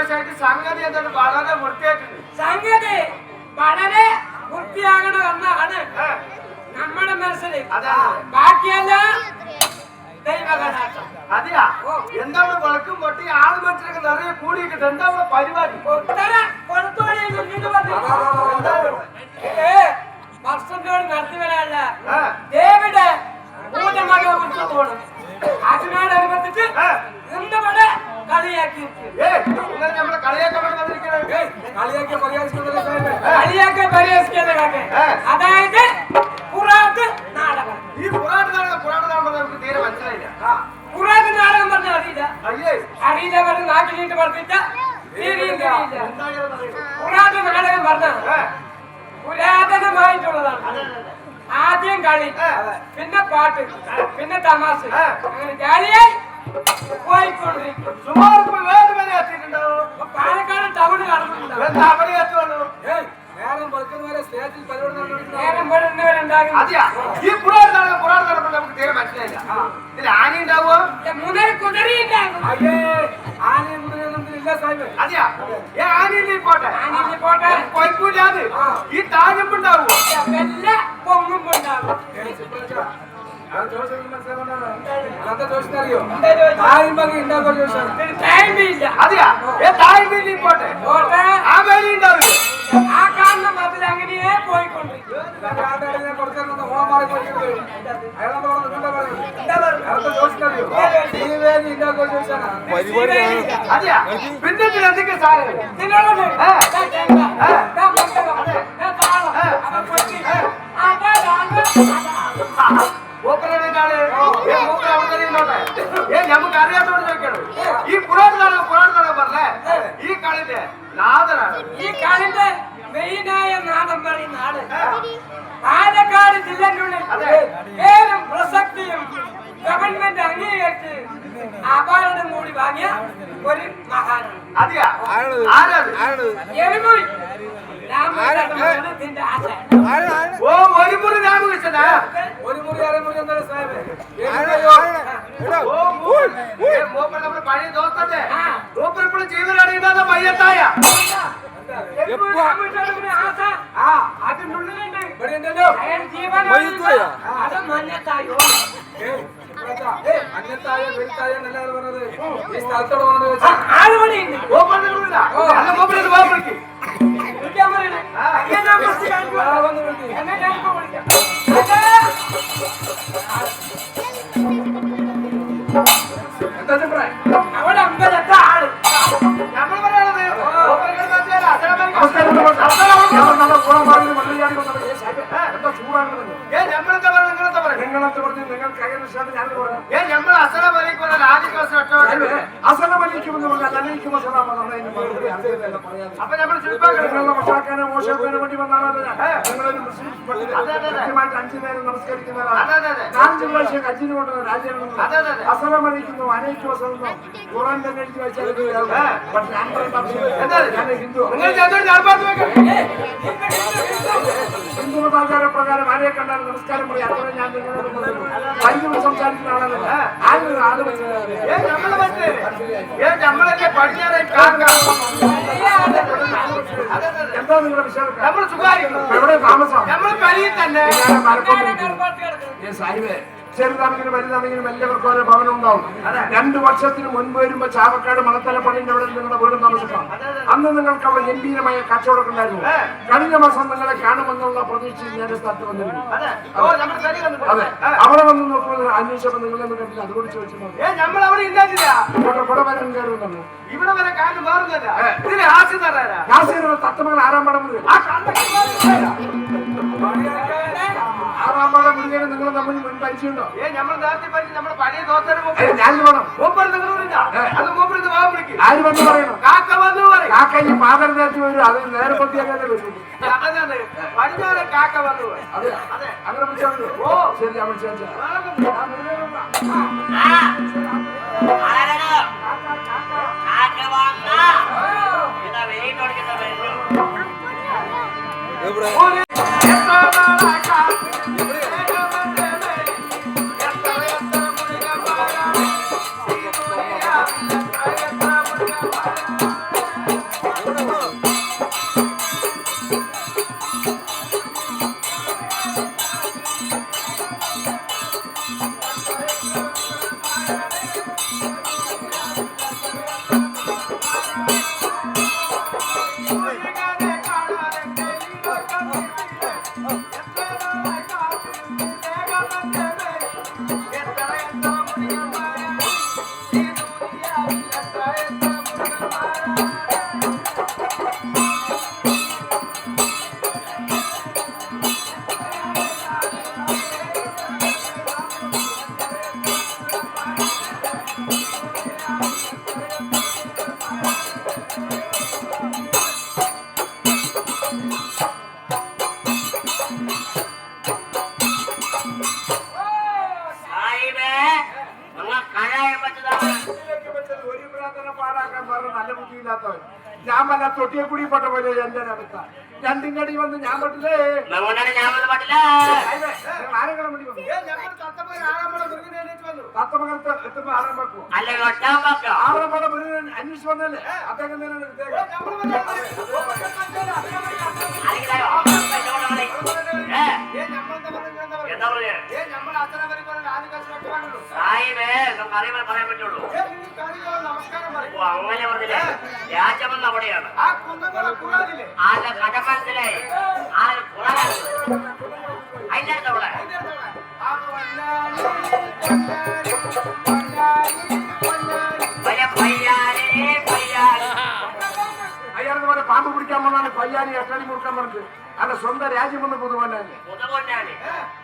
വയസ്സായിട്ട് സംഗതി എന്താണ് വളരെ വൃത്തിയായിട്ടുണ്ട്. സംഗതി വളരെ വൃത്തിയാകണമെന്നാണ് നമ്മുടെ മനസ്സിൽ. ബാക്കിയെല്ലാം ദൈവകടാക്ഷം. അതെയാ? എന്താ ഇവിടെ വിളക്കും പൊട്ടി ആള് മനുഷ്യരൊക്കെ നിറയെ കൂടിയിട്ടുണ്ട്. എന്താ ഇവിടെ പരിപാടി? വർഷത്തോട് നടത്തി വരാനുള്ള ദേവിയുടെ പൂജമകം ഉത്സവമാണ്. അതിനോടനുബന്ധിച്ച് നമ്മുടെ കളിയാക്കി നമ്മളെ കളിയാക്കാൻ പരിഹസിക്കുന്നത്. അതായത് പുറാത്ത് നാടകം. ഈ പുറാട്ട് നാടകം നമുക്ക് തീരെ മനസ്സിലായില്ല. പുറാത്ത് നാടകം പറഞ്ഞാൽ അറിയില്ല. അറിയില്ല പറഞ്ഞ് നാട്ടിലിട്ട് പറഞ്ഞിട്ട് പുറാത്ത് നാടകം പറഞ്ഞ പുരാതനമായിട്ടുള്ളതാണ്. ആദ്യം കളി, പിന്നെ പാട്ട്, പിന്നെ തമാശ, അങ്ങനെ കളിയായി പോയിക്കൊണ്ടിരിക്കും. പാലക്കാട് ടൗണ് കടന്നിട്ടുണ്ടാവും. നേരം വെളുക്കുന്നവരെ സ്റ്റേജിൽ നേരം വെളുന്നവരുണ്ടാകും. ഈ പുറാട്ട് നാടകം നമുക്ക് തീരെ മനസ്സിലായില്ല. ഇതിൽ ആന ഉണ്ടാവോ? കുതിരി ഉണ്ടാകും. ആനയും കുതിരയൊന്നും ഇല്ല സാഹിബ്. അതെയാ? ആനയിൽ പോട്ടെ, കുഴപ്പമില്ലാതെ ഈ താഴമ്പുണ്ടാവോ? എല്ലാ പൊങ്ങുമ്പുണ്ടാകും. അതെയാ? പോട്ടെ, ആ വേലി ഉണ്ടാവില്ല. ആ കാണുന്ന മതിൽ അങ്ങനെയേ പോയിക്കൊണ്ടിരിക്കും. അതെയാ? പിന്നെ എന്തൊക്കെ സാധനം നമുക്ക് അറിയാത്തോട് ചോദിക്കണം. ഈ പുറാട്ട് നാടകം പറഞ്ഞേ ഈ കളിന്റെ നാടനാണ്. ഈ കളിന്റെ മെയിനായ നാടൻ പറയുന്ന നാട് പാലക്കാട് ജില്ലയ്ക്കുള്ളിൽ പേരും പ്രസക്തിയും ഗവൺമെന്റ് അംഗീകരിച്ച് അവാർഡും കൂടി വാങ്ങിയ ഒരു മഹാനാണ്. അതെയാ? ആരാണ്? എരുമുറി ഒരു മുറി രാമകൃഷ്ണനാ? ഒരു മുറി അരമുറി എന്താണ് സാഹിബ്? നമ്മുടെ പഴയ ദോസ്തല്ലേ മൂപ്പരെപ്പോഴും ജീവനറിയുന്ന മയ്യത്തായ അന്യത്തായ വെളുത്തായ എന്നല്ലാതെ പറഞ്ഞത് ഈ സ്ഥലത്തോട് അവിടെ അമ്പലത്തെ ആള് നമ്മൾ പറയണത് അഞ്ചു നേരം നമസ്കരിക്കുന്നവരാണ്. അഞ്ചു പ്രാവശ്യം അഞ്ചിന് കൊണ്ടുവന്ന രാജ്യങ്ങൾ അസലമണിക്കുന്നു അനേക്ക് വസന്നു ഖുർആൻ തന്നെ എഴുതി വെച്ചാൽ ഹിന്ദു മതാചാര പ്രകാരം ആരെ കണ്ടാൽ നമസ്കാരം പറയും. അത്ര ഞാൻ നിങ്ങളോട് സംസാരിക്കുന്ന ആളല്ല. എന്താ നിങ്ങളുടെ വിഷയം? എവിടെ താമസം? തന്നെ സാഹിബേ, ചെറുതാണെങ്കിലും വലുതാണെങ്കിലും എല്ലാവർക്കും ഓരോ ഭവനം ഉണ്ടാവും. 2 വർഷത്തിന് മുൻപ് വരുമ്പോ ചാവക്കാട് മണത്തല പള്ളിന്റെ അവിടെ നിങ്ങളുടെ വീട് താമസിക്കാം. അന്ന് നിങ്ങൾക്ക് അവിടെ ഗംഭീരമായ കച്ചവടം ഉണ്ടായിരുന്നു. കഴിഞ്ഞ മാസം നിങ്ങളെ കാണുമെന്നുള്ള പ്രതീക്ഷയിൽ ഞാൻ സ്ഥലത്ത് വന്നിരുന്നു. അതെ, അവിടെ വന്ന് നോക്കുമ്പോൾ അന്വേഷിച്ചപ്പോ നിങ്ങളൊന്നും കണ്ടില്ല. അതുകൊണ്ട് ചോദിച്ചു ഇവിടെ വരാൻ കയറുന്നു. ഇവിടെ വരെ കാര്യം തത്തമകൾ 6-ാം പടം ആറാം മുരുകനെ നിങ്ങൾ തമ്മിൽ മുൻ പരിചയമുണ്ടോ? ഞാൻ വേണം. ആര് വന്ന് പറയണം? കാക്ക ഈ പാതൽ നേരത്തെ വരും. അത് നേരെ പൊത്തിയാക്കാതെ വരും. അങ്ങനെ വിളിച്ചാൽ ശരി. ഞാൻ വിളിച്ചു സാഹിബേ നിങ്ങൾ കഴായ പറ്റതാണ് ഒരു പ്രാർത്ഥന പാടാക്കാൻ പറഞ്ഞ നല്ല ബുദ്ധിയില്ലാത്തവൻ. ഞാൻ വല്ല തൊട്ടിയെ കൂടി പൊട്ട പോലെ എന്റെ അവസ്ഥ. രണ്ടും കടി വന്ന് ഞാൻ പറ്റില്ലേ നിങ്ങളുടെ ഞാൻ വന്ന് പറ്റില്ല ആരെങ്കിലും വേണ്ടി വന്നു തത്തമകലത്ത് എത്തുമ്പോ ആറാം വെക്കും അല്ല ഒട്ടാൻ വെക്കാം ആറാം പാട മുരുകൻ അന്വേഷിച്ച് വന്നല്ലേ അദ്ദേഹം തന്നെയാണ് ഇദ്ദേഹം. എന്താ പറഞ്ഞേ സാഹിബേ നമുക്ക് അറിയാൻ പറയാൻ പറ്റുള്ളൂ ഓ അങ്ങനെ പറഞ്ഞില്ലേ രാജമെന്ന് അവിടെയാണ് ആരുടെ കഥ മനസ്സിലായി ആരുടെ കുളമാണ് അതിന്റെ അടുത്ത് അവിടെ അയാളെന്ന് പറഞ്ഞ പാമ്പ് പിടിക്കാൻ വന്നാണ് പയ്യാനി എട്ടടി മുറുക്കാൻ പറഞ്ഞത് അല്ല സ്വന്തം രാജ്യം വന്ന് പുതുവന്നാണ് പുതുപൊന്നാണ്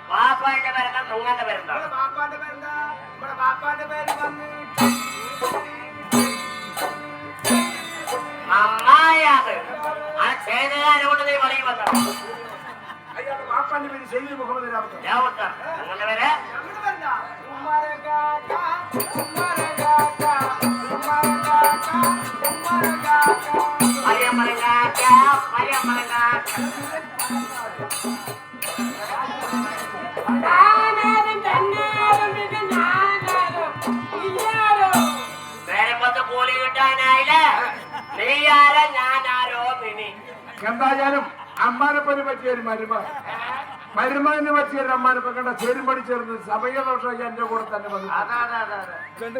പാപ്പാന്റെ പേരെന്താ നുങ്ങാന്റെ പേരെന്താ അമ്മായത് ആ ചേതകാരെ കൊണ്ട് നീ വളി വന്നത് അയാളുടെ പാപ്പാന്റെ പേര് ഷെയ്ദ് മുഹമ്മദ് രാമത്ത് ദേവത്ത നിങ്ങളുടെ പേര് മലമലങ്കാറ്റ മലമലങ്കാറ്റ ഞാനാരും തന്നാരും പിന്നെ ഞാനാരും ഇല്ലാരോ വേറെ പത്ത് കൂലി കിട്ടാനായില്ലേ നീ ആരോ ഞാനാരോ നിനി എന്തായാലും അമ്മാനപ്പന് പറ്റിയ ഒരു മരുമകന് പറ്റിയ ഒരു അമ്മാനപ്പ കണ്ട ചേരുമ്പടി ചേർന്ന് സമയദോഷം എന്റെ കൂടെ തന്നെ വന്നു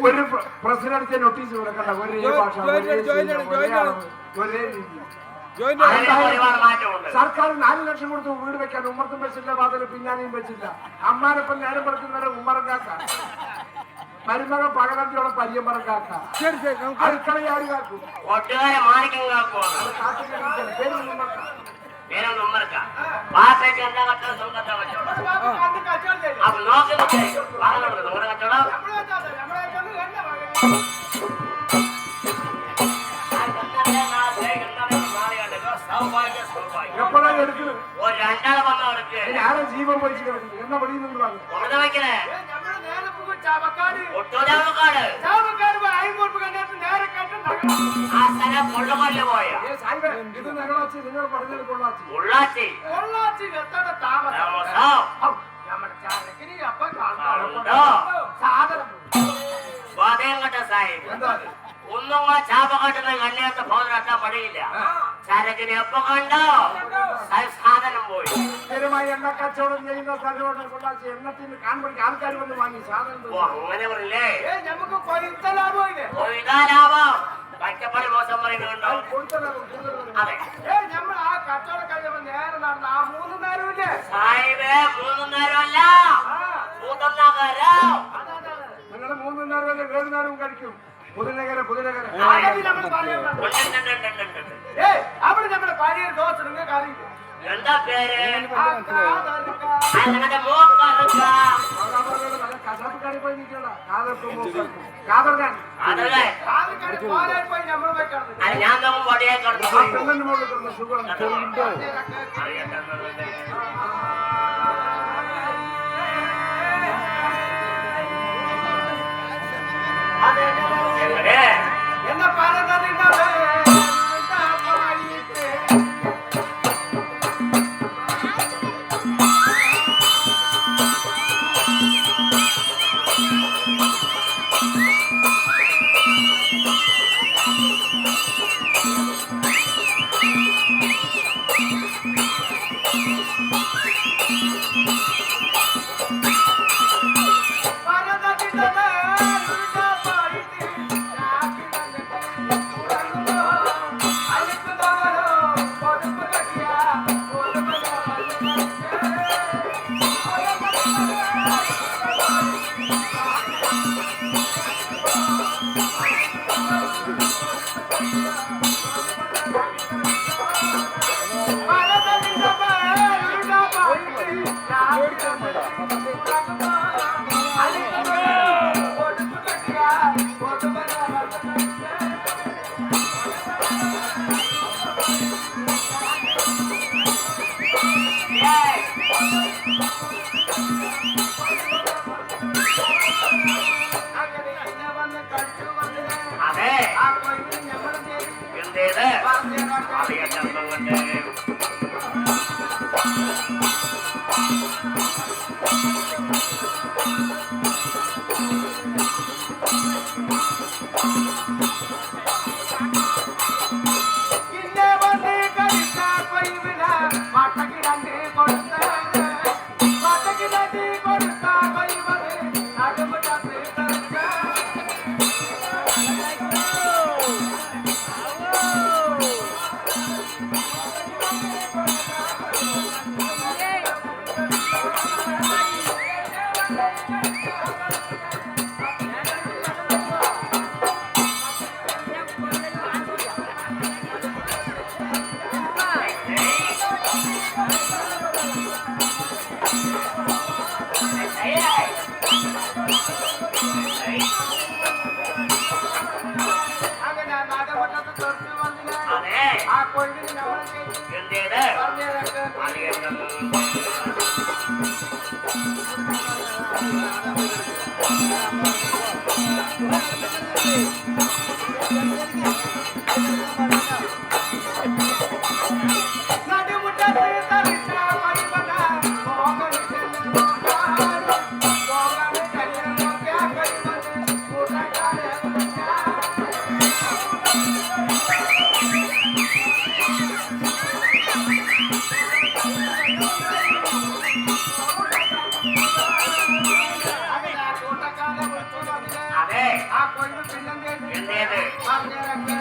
ഒരു പ്രസിഡന്റ് നോട്ടീസ് കൊടുക്കണ്ട ഒരേ ഭാഷ ഒരേ രീതി ഒരുപാട് മാറ്റമുണ്ട് സർക്കാർ 4 ലക്ഷം കൊടുത്ത് വീട് വെക്കാൻ ഉമ്മർത്തും വെച്ചില്ല വാതിൽ പിന്നാനെയും വെച്ചില്ല അമ്മാനപ്പൻ നേരം പറിക്കുന്നവരെ ഉമ്മറക്കാക്ക മരുമകൻ പകലത്തിയോളം പരിയമ്പറക്കാക്ക അടുക്കളയാടി കാക്കും ഒട്ടുകാരെ മാണിക്കം കാക്കുവാണ് അത് കാത്തിരിക്കണം പേര് ഉമ്മർക്ക വേറെ നമ്മർക്ക പാട്ടേക്ക് എന്താ കച്ചവടം സുഖത്താ കച്ചവടം അപ്പൊ നോക്കി പറഞ്ഞോളൂ നിങ്ങളുടെ കച്ചവടം എപ്പോഴാണ് എടുക്കുന്നത് ഒരു രണ്ടാളെ വന്നവർക്ക് ആരെ ജീവൻ പോയിച്ച് കിടക്കുന്നത് എന്ന വെളിയിൽ നിന്ന് പറഞ്ഞു കൊടുത്ത് വയ്ക്കണേ ഒട്ടുചാവക്കാട് ആ സ്ഥലം കൊള്ളുകൊല്ല പോയ ഇത് നിങ്ങളാച്ചി നിങ്ങൾ പറഞ്ഞത് കൊള്ളാച്ചി ഉള്ളാച്ചി വാദയം കണ്ട സാഹിബ് എന്താ ഒന്നും കൂടെ ചാപക്കാട്ടുന്ന കല്യാണത്തെ പോകാൻ പണിയില്ല ചരക്കിനെ എപ്പോ കണ്ടോ സാധനം പോയി സ്ഥിരമായി എണ്ണ കച്ചവടം ചെയ്യുന്ന സ്ഥലമാണ് കൊള്ളാച്ചി എണ്ണത്തിന് കാണുമ്പോഴേക്ക് ആൾക്കാർ വന്ന് വാങ്ങി സാധനം ഓ അങ്ങനെ പറഞ്ഞില്ലേ നമുക്ക് കൊയ്ത്ത ലാഭമില്ലേ ഇതാ ലാഭം പച്ചപ്പണി മോശം പറയുന്നുണ്ടോ അതെ നമ്മൾ ആ കച്ചവടം കഴിഞ്ഞപ്പോ നേരെ നടന്ന ആ 3 നേരമില്ലേ സാഹിബേ 3 നേരമല്ല 3 നഗരം നിങ്ങൾ 3 നേരം 7 നേരവും കഴിക്കും പുതുനഗരം അവിടെ നമ്മുടെ ഭാര്യ ദോശ നിങ്ങൾക്ക് അറിയില്ല എന്താ പേര് നിങ്ങളുടെ മോക്കറുക കസാപ്പിക്കാരി പോയി നിൽക്കണ്ട കാതർക്കാൻ പോയി നമ്മൾ പോയി കിടന്നു ഞാൻ നോക്കുമ്പോ ഒടിയെ കിടന്നു പെണ്ണിന് മുകളിൽ കിടന്ന സുഖം എന്താ പറയുന്നത് കൊയ്തിന് നമ്മൾ എന്തേത് പറഞ്ഞേരക്ക് നടുമുറ്റത്ത് തളിച്ച പരിമല അതെ ആ കൊയ്ത് പിന്നെന്തേ എന്തേത് പറഞ്ഞേരക്ക്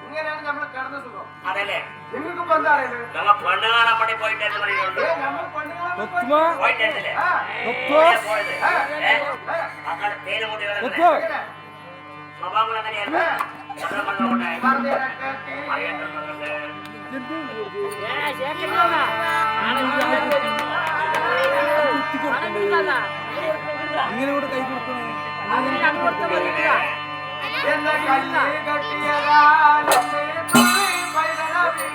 ഇങ്ങനെയാണ് നമ്മൾ കിടന്ന സുഖം അതല്ലേ നിങ്ങൾക്ക് ഇപ്പൊ എന്താ അറിയുന്നത് നമ്മ പെണ്ണ് കാണാൻ വേണ്ടി പോയിട്ടെന്ന് പറയുന്നുണ്ട് നമ്മൾ പെണ്ണുങ്ങളെ പോയിട്ടില്ലേ ആ. പോയത് അങ്ങനെ പേര് കൂട്ടി സ്വഭാവങ്ങൾ അങ്ങനെയല്ല പറഞ്ഞേരക്ക് അറിയേണ്ടതുണ്ട് ഇങ്ങനെ കൂടെ കൈ കൊടുക്കണേ എന്ന കല്ല് കെട്ടിയതാലെന്നെ തുള്ളി പൈതലവി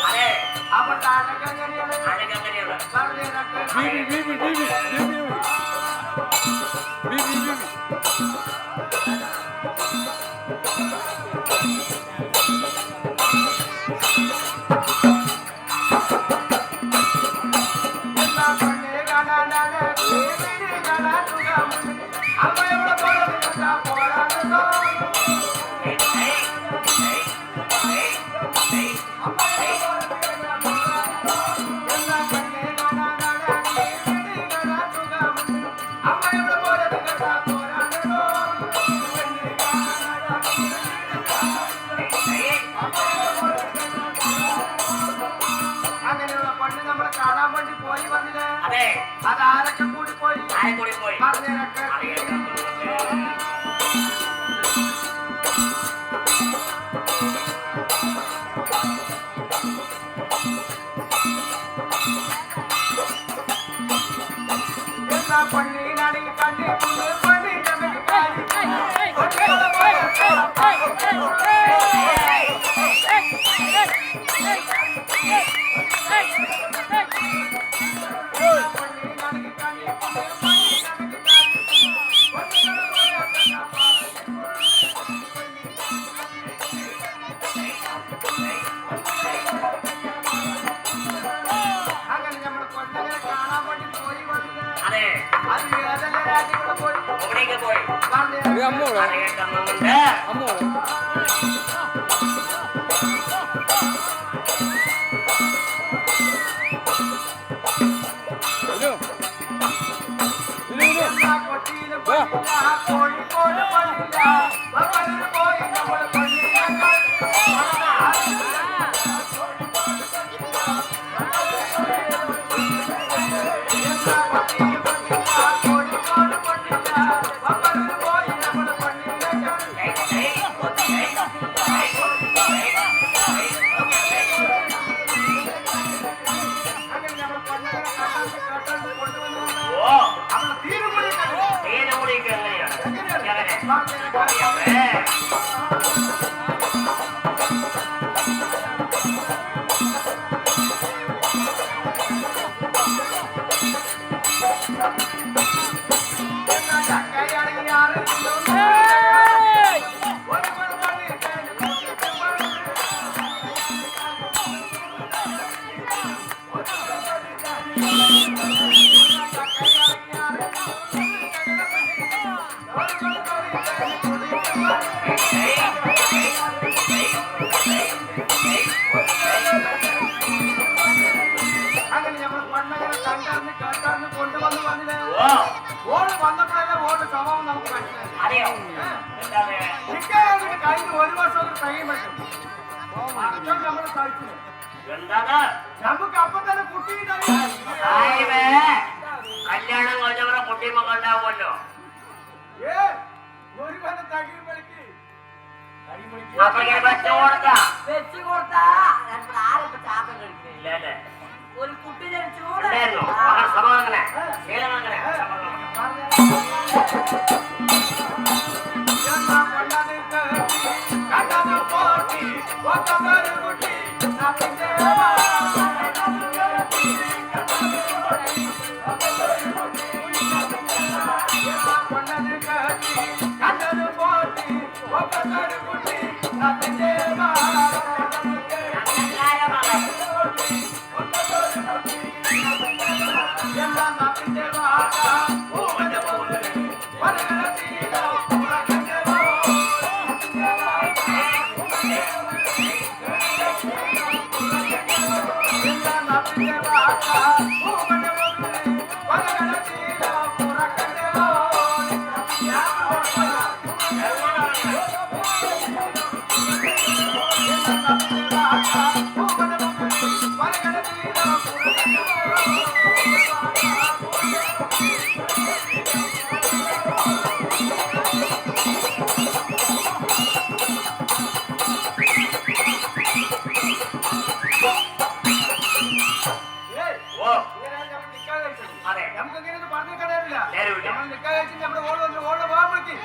അതെ അപ്പൊ താഴൊക്കെ എങ്ങനെയാണ് അതൊക്കെ അങ്ങനെയാണ് പറഞ്ഞേരക്ക് അങ്ങനെയുള്ള പണ്ട് നമ്മളെ കാണാൻ വേണ്ടി പോയി വന്നില്ലേ അതെ അത് ആരൊക്കെ കൂടി പോയി ആരെ കൂടി പോയി പറഞ്ഞേരക്ക് അറിയേണ്ടതുണ്ട് എന്നാ പള്ളിയിലാണെങ്കിൽ കണ്ണി പള്ളി അങ്ങനെ നമ്മൾ കൊണ്ടങ്ങനെ കാണാൻ വേണ്ടി പോയി വന്നത് അതെ അത് ഏതെല്ലാം രാജ്യങ്ങളിൽ പോയി എവിടേക്ക് പോയി പറഞ്ഞേരക്ക് അമ്മോളെ അറിയേണ്ടതുണ്ട് അമ്മോളെ നമ്മളെ സാധിക്കില്ല. എന്താണ് നമുക്ക് അപ്പൊ തന്നെ കുട്ടി സാഹിബേ കല്യാണം കഴിഞ്ഞവരെ കുട്ടിമക്കൾ ഉണ്ടാവുമല്ലോ. ഒരു കൊല്ലം തകിടുമ്പോഴേക്ക് അപ്പൊ ഇങ്ങനെ വെച്ചു കൊടുത്താ വെച്ച് കൊടുത്താ ആരൊക്കെ ചാപ്പം കഴിക്കില്ല ഇല്ലല്ലേ ഒരു കുട്ടി ജനിച്ചു ഉണ്ടായിരുന്നു മകൾ സമാധാനെ ശീലം അങ്ങനെ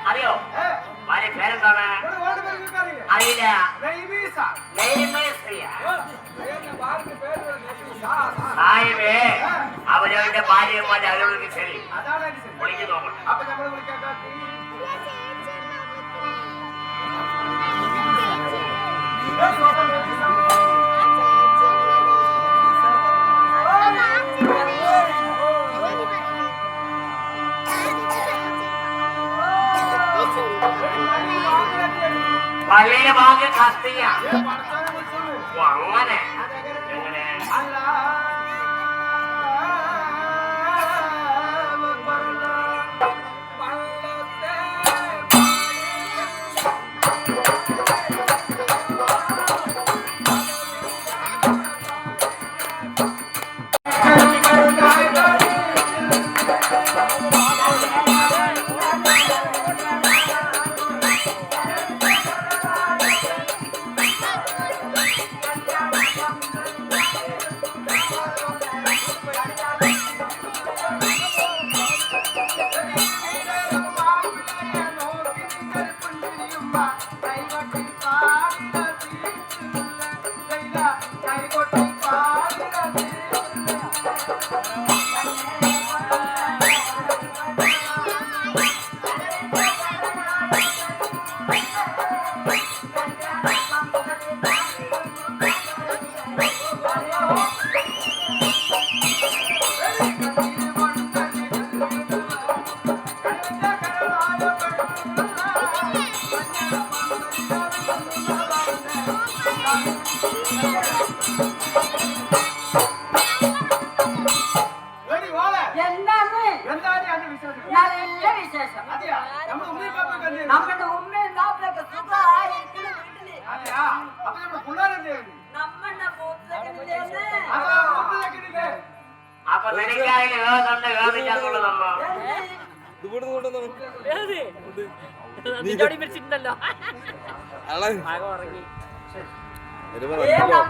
അറിയോ ഭാര്യ പേരെന്താണ് അറിയില്ല സാഹിബേ അവരവന്റെ ഭാര്യമാരെ അവരോട് ശരി വിളിച്ചു നോക്കട്ടെ. അപ്പൊ നമ്മള് വിളിക്കാൻ പള്ളിയിലെ ഭാഗ്യം കത്തിയ അങ്ങനെ എങ്ങനെ നല്ല വിശേഷം നമ്മുടെ ഉമ്മയും ബാപ്പയൊക്കെ സുഖമായിരിക്കുന്ന വീട്ടില് നമ്മുടെ അപ്പൊ നിനക്കായാലും ഏതുണ്ട് ഏതില്ലാന്നുള്ളത് നമ്മ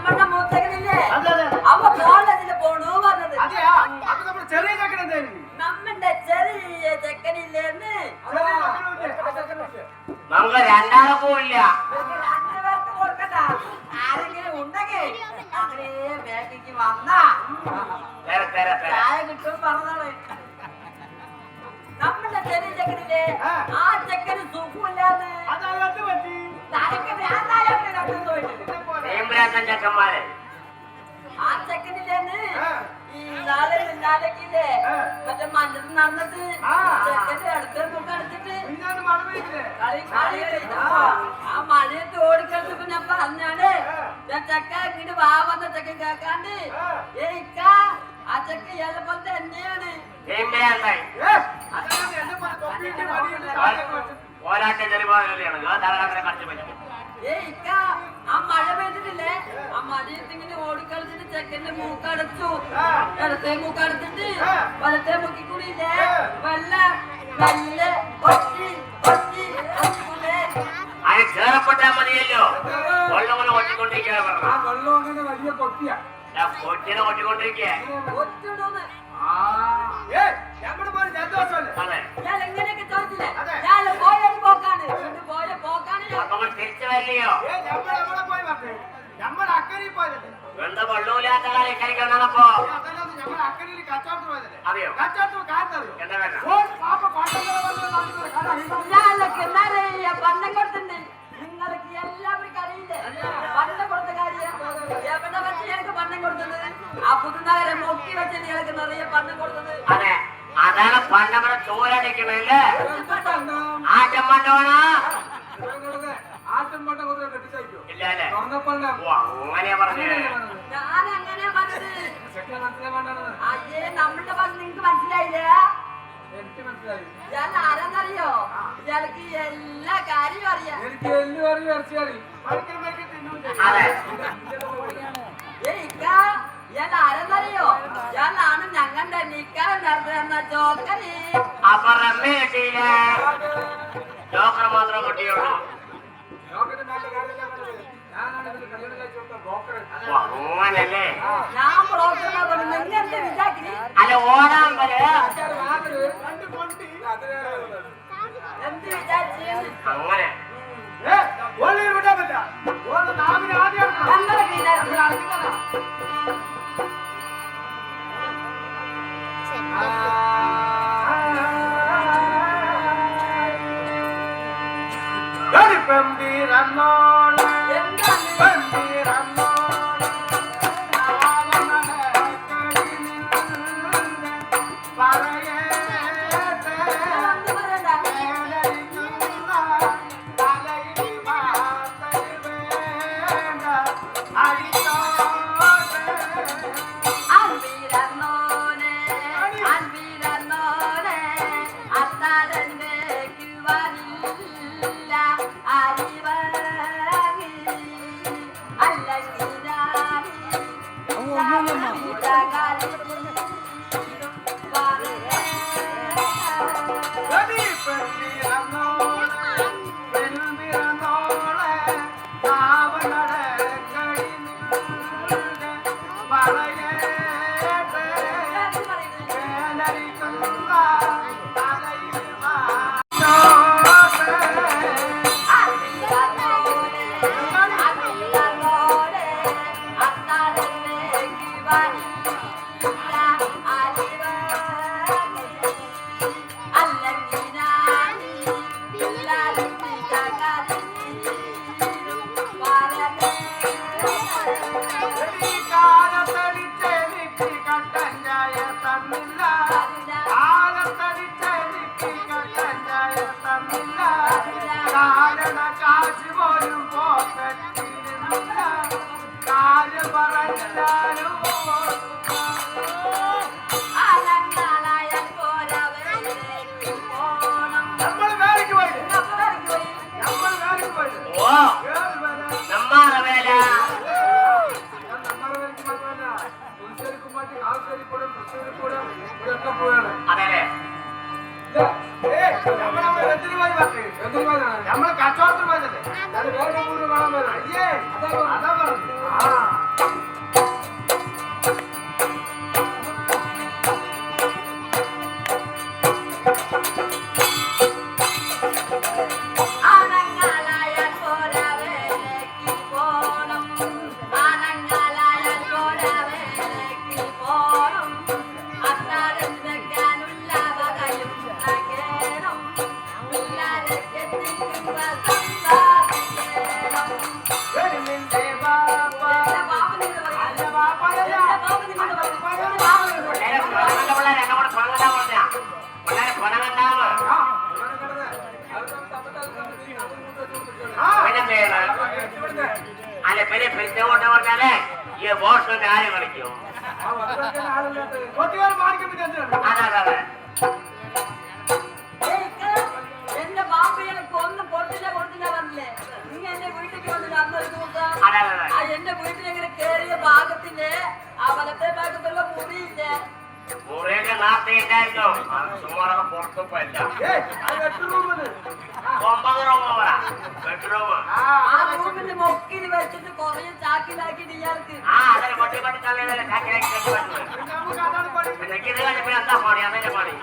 നമ്മുടെ മൂത്തകനില്ലേ അവ കോളേജില് പോണു പറഞ്ഞത് നമ്മുടെ ചെറിയ ചെക്കനില്ലേന്ന് നമുക്ക് രണ്ടാൾക്കും ഇല്ല രണ്ടുപേർക്ക് കൊടുക്കണ്ട ആരെങ്കിലും ഉണ്ടെങ്കിൽ അങ്ങനെ ബാങ്കിക്ക് വന്നാ ചായ കിട്ടും പറഞ്ഞതാണ് നമ്മുടെ ചെറിയ ചെക്കനില്ലേ ആ ചെക്കന് സുഖമില്ലാന്ന് ചെക്കന്മാരെ ആ ചെക്കനില്ലേന്ന് ഈ നാളെ നാളേക്കില്ലേ മറ്റേ മഞ്ഞത്ത് നടന്നിട്ട് ചെക്കന്റെ അടുത്ത് മുട്ടടിച്ചിട്ട് ആ മഴയത്ത് ഓടിക്കളിച്ചപ്പോ ഞാൻ പറഞ്ഞാണ് ചെക്ക ഇങ്ങോട്ട് വാ വന്ന ചെക്കൻ കേക്കാണ്ട് ഏക്ക ആ ചെക്ക ഏതെപ്പോലെ തന്നെയാണ് പോരാട്ട ചെറുപാടിയാണ് കളിച്ചു പറ്റും ഏക്ക ആ മഴ പെയ്തിട്ട് മടിയത്തിങ്ങനെ ഓടിക്കളിച്ചിട്ട് ചെക്കന്റെ മൂക്കടച്ചു. ഇടത്തെ മൂക്കടച്ചിട്ട് വലത്തെ മൂക്കി കൂടി ഇല്ലേ വെള്ളം കല്ല് ഒറ്റി ഒറ്റി ഒറ്റിക്കൂടെ. അത് കേറപ്പെട്ടാ മതിയല്ലോ. വെള്ളം ഒട്ടിക്കൊണ്ടിരിക്കുക പറഞ്ഞു. ആ വെള്ളം അങ്ങനെ വലിയ പൊട്ടിയാ കൊച്ചിനെ ഒട്ടിക്കൊണ്ടിരിക്കുക. ഒറ്റിടൂന്ന്. അതെ. ഞാൻ എങ്ങനെയൊക്കെ ചോദിച്ചില്ലേ? ഞാൻ പോയൊരു പോക്കാണ്. പോയ പോക്കാണ് ഞാൻ. അപ്പൊ തിരിച്ചു വരില്ലയോ? എന്താ വെള്ളമില്ലാത്ത കാര്യം കഴിക്കണപ്പോ? അതെയോ? എന്താ വേണ്ട? ഞാനൊക്കെ എന്നാലേ പണ്ടം കൊടുത്തിട്ടുണ്ട്. നിങ്ങൾക്ക് എല്ലാവർക്കും അറിയില്ലേ പണ്ടം കൊടുത്ത കാര്യം? എവിടെ വെച്ച് എനിക്ക് പണ്ടം കൊടുത്തത്? ആ പുതുനഗരം മുക്കി വെച്ച് എനിക്ക് നിറയെ പണ്ടം കൊടുത്തത്. അതെ, അതാണ് പണ്ടമ്മടെ ചോരടിക്കണല്ലേ? ആറ്റം പണ്ടോണോ? ഇല്ല അല്ലേ? അങ്ങനെയാ പറഞ്ഞേ. ഞാൻ അങ്ങനെ പറഞ്ഞത്. അയ്യേ നമ്മുടെ പറഞ്ഞ് നിങ്ങക്ക് മനസ്സിലായില്ലേ? എനിക്ക് മനസ്സിലായി. ഇയാൾ ആരെന്നറിയോ? ഇയാൾക്ക് എല്ലാ കാര്യവും അറിയാം. എനിക്ക് എല്ലു അറിയും ഇറച്ചിയറി. അതെ. ഇയാൾ ആരെന്നറിയോ? ഇയാളാണ് ഞങ്ങളുടെ നിക്കാൻ നടത്തുന്ന ജോക്കറി. അപ്പൊ റമ്മി കിട്ടിയില്ലേ? ജോക്കർ മാത്രം കിട്ടിയുള്ളൂ. അങ്ങനല്ലേ? ഞാൻ ബ്രോക്കറിനെ കൊണ്ട് നിങ്ങൾ എന്ത് വിചാരിക്കണി? അല്ല ഓടാൻ പോലെ എന്ത് വിചാരിച്ചു? അങ്ങനെ ഞങ്ങളെ വീടായിരുന്നു. നമ്മള് കച്ചവടത്തിന് പോയതല്ലേ? വേറെ ഊര് കാണാൻ പോയത്. അയ്യേ അതാ പറഞ്ഞു. അല്ല പിന്നെ പെരുത്തോട്ട് പറഞ്ഞാലേ ഈ ബോസിന്റെ ആര് കളിക്കും? അതെ എന്റെ ബാപ്പ എനിക്ക് ഒന്നും കൊടുത്തില്ല പറഞ്ഞില്ലേ? നീ എന്റെ വീട്ടിലേക്ക് വന്നിട്ട് അന്നൊരു ദിവസം എന്റെ വീട്ടിലെങ്ങനെ കേറിയ ഭാഗത്തിന്റെ ആ വലത്തെ ഭാഗത്തുള്ള മുറിയില്ലേ മുറിയൊക്കെ നാർത്തെ ഉണ്ടായിരുന്നു സുമാറൊക്കെ പുറത്തു പോയില്ല 9 റൂം ബെഡ്റൂം ആ റൂമിന്റെ മൊക്കിൽ വെച്ചിട്ട് കൊറേ ചാക്കിലാക്കിട്ട് ഇയാൾക്ക് അതിന് പൊട്ടി പൊട്ടി തള്ളിയതല്ലേ ചാക്കിലാക്കി പിന്നെ ഇത് കഴിഞ്ഞപ്പോ എന്താ പണി അതിന്റെ പണി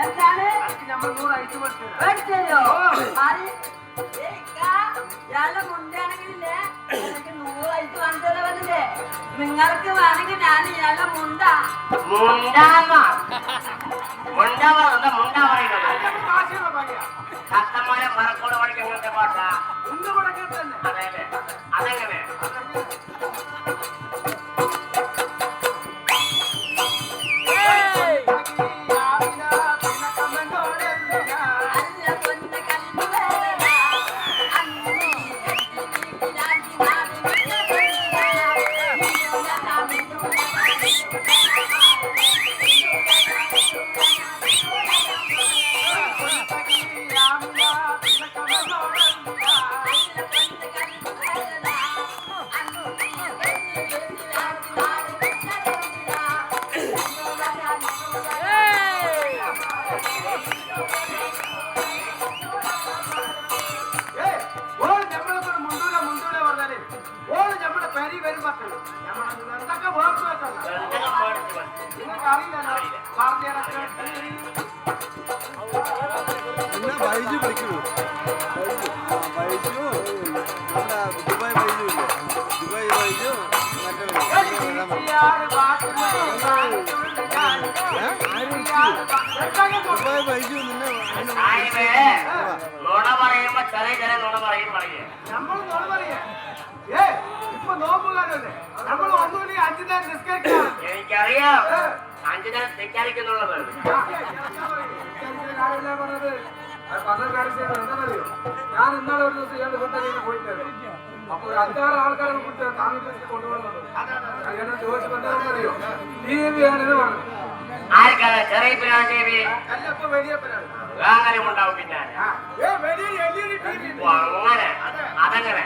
എന്താണ് മേടിച്ചോ ആര് ഇയാളുടെ മുണ്ടാണെങ്കിലേ എനിക്ക് 100 ഐസ് വാങ്ങിച്ചത് വന്നില്ലേ നിങ്ങൾക്ക് വേണമെങ്കിൽ ഞാൻ ഇയാളുടെ മുണ്ട ശക്തമായ മറക്കോട് പഠിക്കുന്നത്തെ പാട്ട അതെ അതെങ്ങനെ അല്ല പൊന്ന് കല്ല് വേദന അന്നീ പിന്നെ ബൈജു വിളിക്കൂ ബൈജു നമ്മുടെ ദുബായ് ബൈജു ഇല്ലേ ദുബായ് ബൈജു ദുബായ് ബൈജു നിന്നെ നുണ പറയുമ്പോ ചെറിയ നുണ പറയും എനിക്കറിയാം 5 നേരം തെറ്റാലിക്കുന്നുള്ളത് ഞാൻ ഇന്നാളെ ഒരു ദിവസം ഇയാൾ കൊണ്ടുവരുന്ന പോയിട്ടായിരുന്നു അപ്പൊ ഒരു 5-6 ആൾക്കാരെ കൂട്ടി താമസിച്ച് കൊണ്ടുപോകുന്നുണ്ട് അങ്ങനെ ചോദിച്ചപ്പോ എന്താണെന്നറിയോ ടി.വി. ഞാനിത് പറഞ്ഞു ആർക്കാണ് ചെറിയ പിന്നാണ് ടി വി അങ്ങനെ ഉണ്ടാവും പിന്നെ അങ്ങനെ അതങ്ങനെ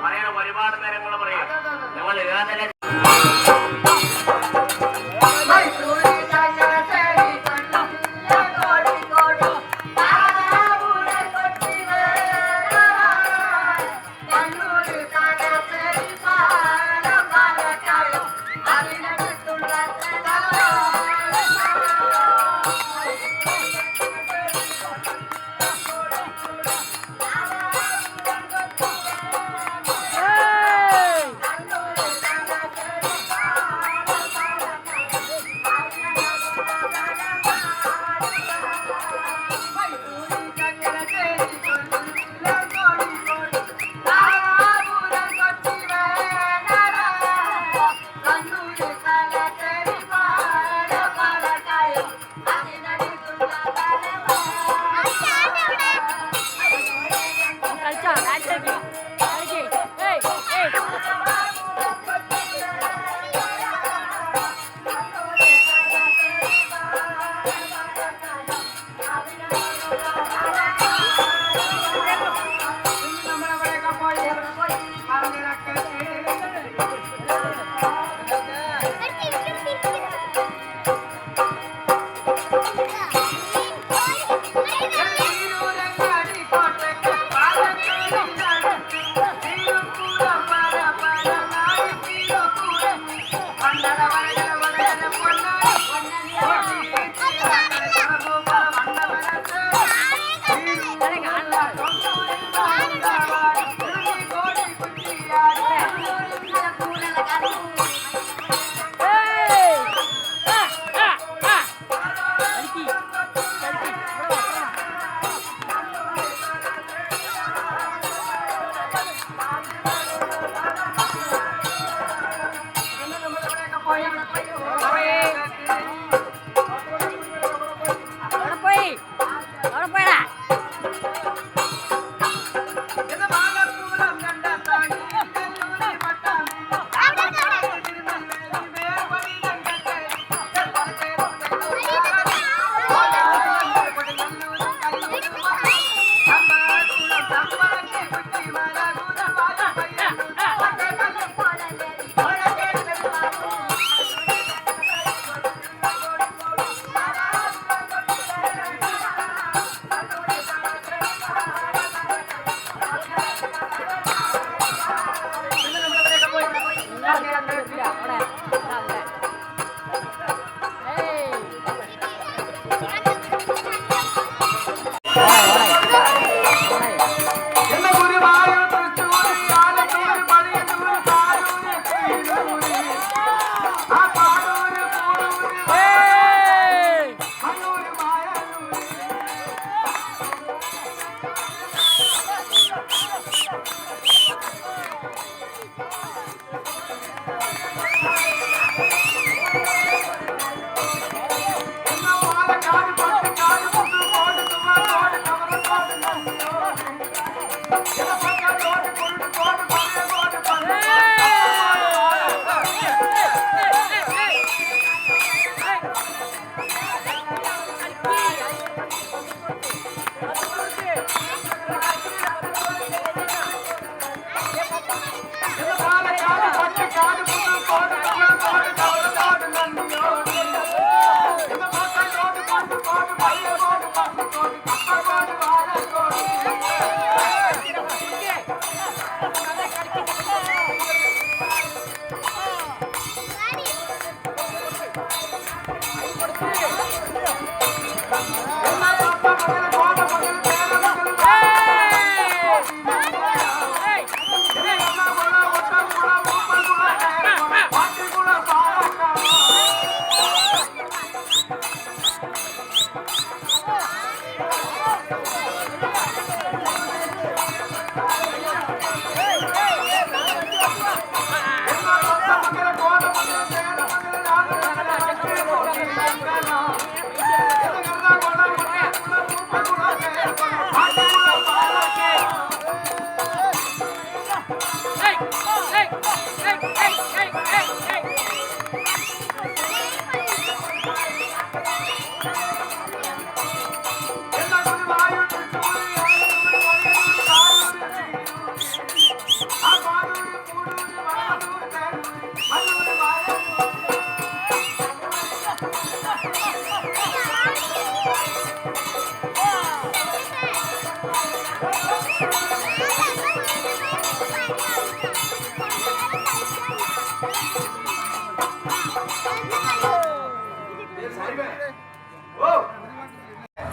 പറയണ ഒരുപാട് നേരങ്ങൾ പറയാം ഞങ്ങൾ ഏതെല്ലാം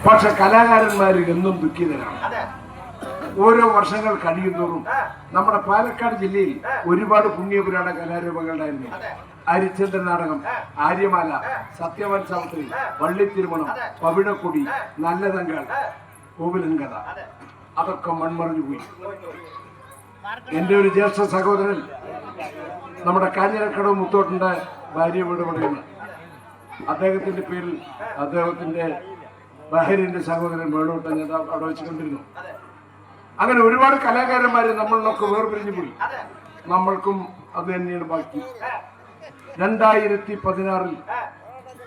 പക്ഷെ കലാകാരന്മാർ എന്നും ദുഃഖിതരാണ്. ഓരോ വർഷങ്ങൾ കഴിയുന്നതോറും നമ്മുടെ പാലക്കാട് ജില്ലയിൽ ഒരുപാട് പുണ്യപുരാണ കലാരൂപങ്ങളുണ്ടായിരുന്നു. ഹരിചന്ദ്രൻ നാടകം, ആര്യമാല, സത്യവൻ സാവിത്രി, വള്ളിത്തിരുമണം, പവിഴക്കൊടി, നല്ലതങ്കൾ, കോവിലൻ കഥ, അതൊക്കെ മൺമറഞ്ഞു പോയി. എൻ്റെ ഒരു ജ്യേഷ്ഠ സഹോദരൻ നമ്മുടെ കാഞ്ഞിരക്കടവ് മുത്തോട്ടിന്റെ ഭാര്യ വീട് പറയുന്നു. അദ്ദേഹത്തിന്റെ പേരിൽ അദ്ദേഹത്തിന്റെ ബഹരിന്റെ സഹോദരൻ വേണോട്ട് ഞാൻ അവിടെ വെച്ചുകൊണ്ടിരുന്നു. അങ്ങനെ ഒരുപാട് കലാകാരന്മാര് നമ്മളിലൊക്കെ വേർപിരിഞ്ഞു പോയി. നമ്മൾക്കും അത് തന്നെയാണ് ബാക്കി. 2016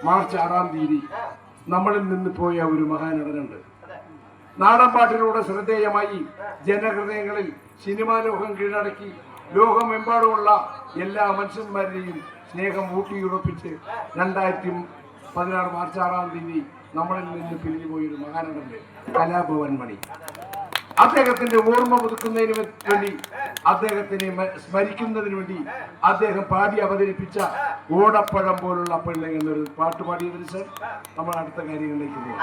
മാർച്ച് 6-ാം തീയതി നമ്മളിൽ നിന്ന് പോയ ഒരു മഹാനടനുണ്ട്. നാടൻ പാട്ടിലൂടെ ശ്രദ്ധേയമായി ജനഹൃദയങ്ങളിൽ സിനിമാ ലോകം കീഴടക്കി ലോകമെമ്പാടുമുള്ള എല്ലാ മനുഷ്യന്മാരുടെയും സ്നേഹം ഊട്ടിയുറപ്പിച്ച് 2016 മാർച്ച് 6-ാം തീയതി നമ്മളിൽ നിന്ന് പിരിഞ്ഞു പോയൊരു മഹാനടന്റെ കലാഭവൻ മണി. അദ്ദേഹത്തിന്റെ ഓർമ്മ പുതുക്കുന്നതിന് വേണ്ടി, അദ്ദേഹത്തിനെ സ്മരിക്കുന്നതിന് വേണ്ടി അദ്ദേഹം പാടി അവതരിപ്പിച്ച ഓടപ്പഴം പോലുള്ള പെണ്ണ് എന്നൊരു പാട്ട് പാടിയതിന് ശേഷം നമ്മൾ അടുത്ത കാര്യങ്ങളിലേക്ക് പോകും.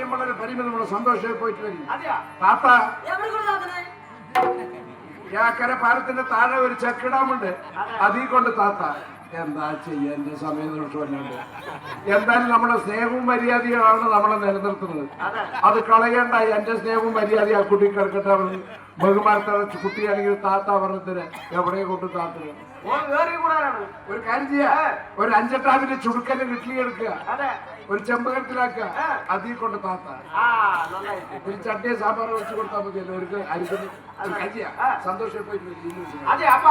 സമയം വളരെ പരിമിതി നമ്മുടെ സന്തോഷമായി പോയിട്ട് വരും അതെയാ താത്ത എവിടെ കൊടുത്താത്തനെ യാക്കര പാലത്തിന്റെ താഴെ ഒരു ചെക്കിടാമുണ്ട് അതീ കൊണ്ട് താത്ത എന്താ ചെയ്യാ എന്റെ സമയം നിമിഷമല്ലുണ്ട് എന്തായാലും നമ്മുടെ സ്നേഹവും മര്യാദയാണ് നമ്മളെ നിലനിർത്തുന്നത് അത് കളയണ്ട എന്റെ സ്നേഹവും മര്യാദ ആ കുട്ടി കിടക്കട്ടെ അവന് ബഹുമാനത്തോടെ കുട്ടിയാണെങ്കിൽ താത്ത പറഞ്ഞതിന് എവിടെ കൊണ്ട് താത്തത് ഒരു കാര്യം ചെയ്യാ ഒരു 5 ടാപ്പിന്റെ ചുടുക്കന്റെ ഇഡ്ഡലി എടുക്കുക ഒരു ചെമ്പകത്തിലാക്കുക അതീ കൊണ്ട് താത്ത ഒരു ചട്ടിയെ സാമ്പാർ വെച്ച് കൊടുത്താൽ മതിയല്ലോ ഒരു അരിക്കുന്ന ഒരു കജിയ സന്തോഷം പോയിട്ട് അതെ അപ്പൊ